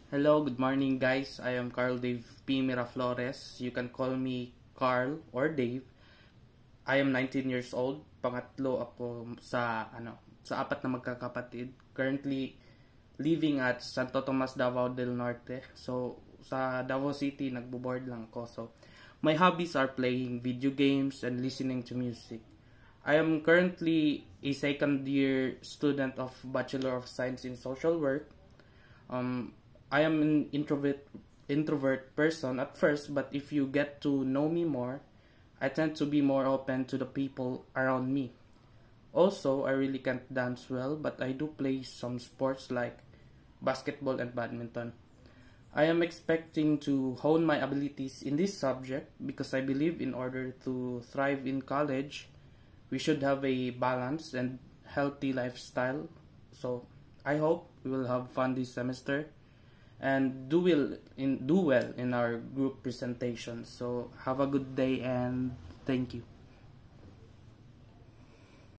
Hello, good morning guys. I am Carl Dave P. Miraflores. You can call me Carl or Dave. I am 19 years old. Pangatlo ako sa apat na magkakapatid. Currently living at Santo Tomas, Davao del Norte. So sa Davao City nagbo-board lang ako. So my hobbies are playing video games and listening to music. I am currently a second year student of Bachelor of Science in Social Work. I am an introvert person at first, but if you get to know me more, I tend to be more open to the people around me. Also, I really can't dance well, but I do play some sports like basketball and badminton. I am expecting to hone my abilities in this subject because I believe in order to thrive in college, we should have a balanced and healthy lifestyle. So, I hope we will have fun this semester and do well in our group presentation. So have a good day and thank you.